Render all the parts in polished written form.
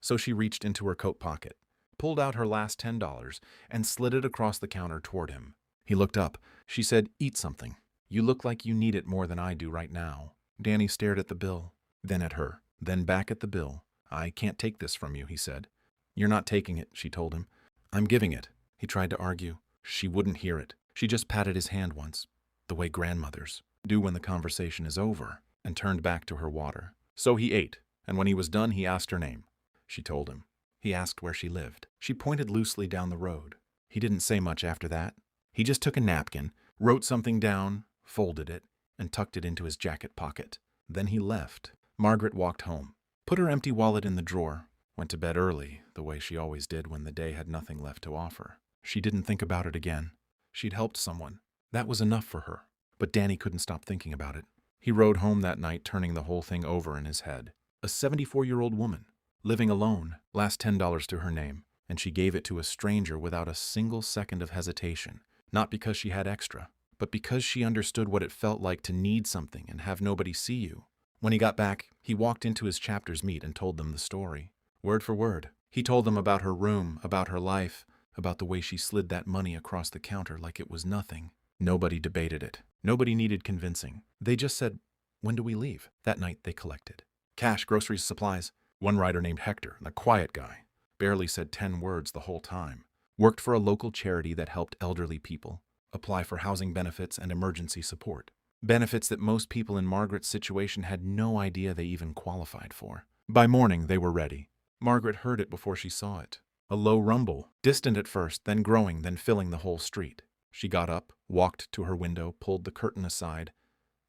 So she reached into her coat pocket, pulled out her last $10, and slid it across the counter toward him. He looked up. She said, "Eat something. You look like you need it more than I do right now." Danny stared at the bill, then at her, then back at the bill. "I can't take this from you," he said. "You're not taking it," she told him. "I'm giving it." He tried to argue. She wouldn't hear it. She just patted his hand once, the way grandmothers do when the conversation is over, and turned back to her water. So he ate, and when he was done, he asked her name. She told him. He asked where she lived. She pointed loosely down the road. He didn't say much after that. He just took a napkin, wrote something down, folded it, and tucked it into his jacket pocket. Then he left. Margaret walked home, put her empty wallet in the drawer, went to bed early, the way she always did when the day had nothing left to offer. She didn't think about it again. She'd helped someone. That was enough for her. But Danny couldn't stop thinking about it. He rode home that night, turning the whole thing over in his head. A 74-year-old woman, living alone, last $10 to her name, and she gave it to a stranger without a single second of hesitation, not because she had extra, but because she understood what it felt like to need something and have nobody see you. When he got back, he walked into his chapter's meet and told them the story, word for word. He told them about her room, about her life, about the way she slid that money across the counter like it was nothing. Nobody debated it. Nobody needed convincing. They just said, "When do we leave?" That night they collected. Cash, groceries, supplies. One rider named Hector, a quiet guy, barely said 10 words the whole time. Worked for a local charity that helped elderly people apply for housing benefits and emergency support. Benefits that most people in Margaret's situation had no idea they even qualified for. By morning, they were ready. Margaret heard it before she saw it. A low rumble, distant at first, then growing, then filling the whole street. She got up, walked to her window, pulled the curtain aside,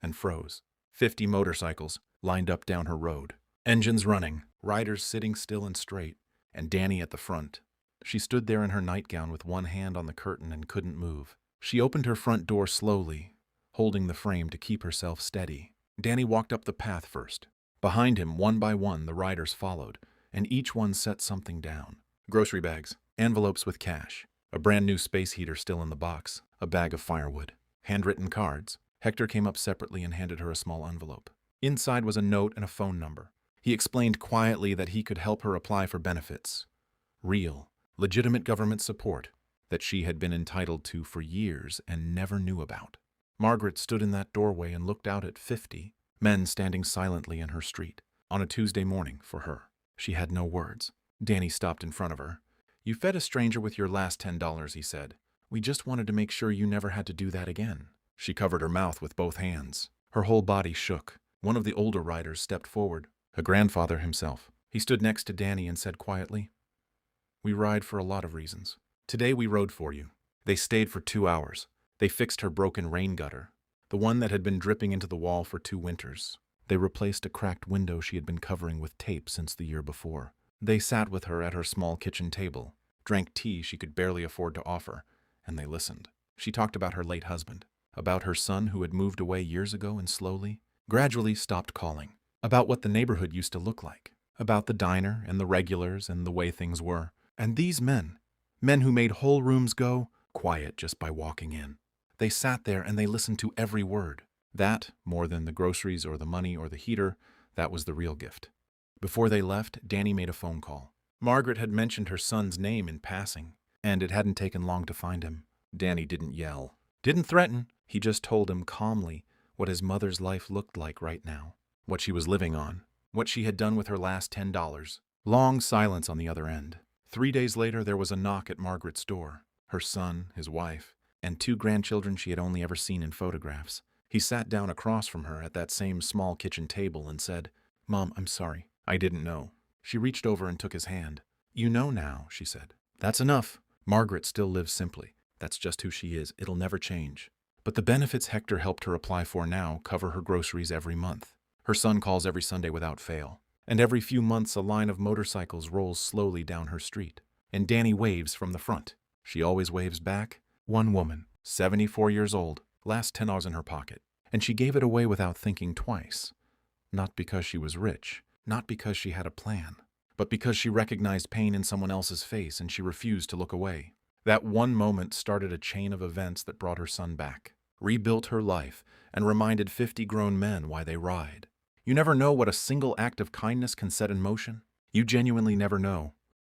and froze. 50 motorcycles lined up down her road. Engines running, riders sitting still and straight, and Danny at the front. She stood there in her nightgown with one hand on the curtain and couldn't move. She opened her front door slowly, holding the frame to keep herself steady. Danny walked up the path first. Behind him, one by one, the riders followed, and each one set something down. Grocery bags, envelopes with cash, a brand new space heater still in the box, a bag of firewood, handwritten cards. Hector came up separately and handed her a small envelope. Inside was a note and a phone number. He explained quietly that he could help her apply for benefits. Real, legitimate government support that she had been entitled to for years and never knew about. Margaret stood in that doorway and looked out at 50 men standing silently in her street. On a Tuesday morning for her. She had no words. Danny stopped in front of her. "You fed a stranger with your last $10, he said. "We just wanted to make sure you never had to do that again." She covered her mouth with both hands. Her whole body shook. One of the older riders stepped forward, a grandfather himself. He stood next to Danny and said quietly, "We ride for a lot of reasons. Today we rode for you." They stayed for 2 hours. They fixed her broken rain gutter, the one that had been dripping into the wall for 2 winters. They replaced a cracked window she had been covering with tape since the year before. They sat with her at her small kitchen table, drank tea she could barely afford to offer, and they listened. She talked about her late husband, about her son who had moved away years ago and slowly, gradually stopped calling, about what the neighborhood used to look like, about the diner and the regulars and the way things were. And these men who made whole rooms go quiet just by walking in. They sat there and they listened to every word. That, more than the groceries or the money or the heater, that was the real gift. Before they left, Danny made a phone call. Margaret had mentioned her son's name in passing, and it hadn't taken long to find him. Danny didn't yell, didn't threaten. He just told him calmly what his mother's life looked like right now, what she was living on, what she had done with her last $10. Long silence on the other end. 3 days later, there was a knock at Margaret's door. Her son, his wife, and 2 grandchildren she had only ever seen in photographs. He sat down across from her at that same small kitchen table and said, "Mom, I'm sorry. I didn't know." She reached over and took his hand. "You know now," she said. "That's enough." Margaret still lives simply. That's just who she is. It'll never change. But the benefits Hector helped her apply for now cover her groceries every month. Her son calls every Sunday without fail. And every few months a line of motorcycles rolls slowly down her street. And Danny waves from the front. She always waves back. One woman, 74 years old, last $10 in her pocket. And she gave it away without thinking twice. Not because she was rich, not because she had a plan, but because she recognized pain in someone else's face and she refused to look away. That one moment started a chain of events that brought her son back, rebuilt her life, and reminded 50 grown men why they ride. You never know what a single act of kindness can set in motion. You genuinely never know.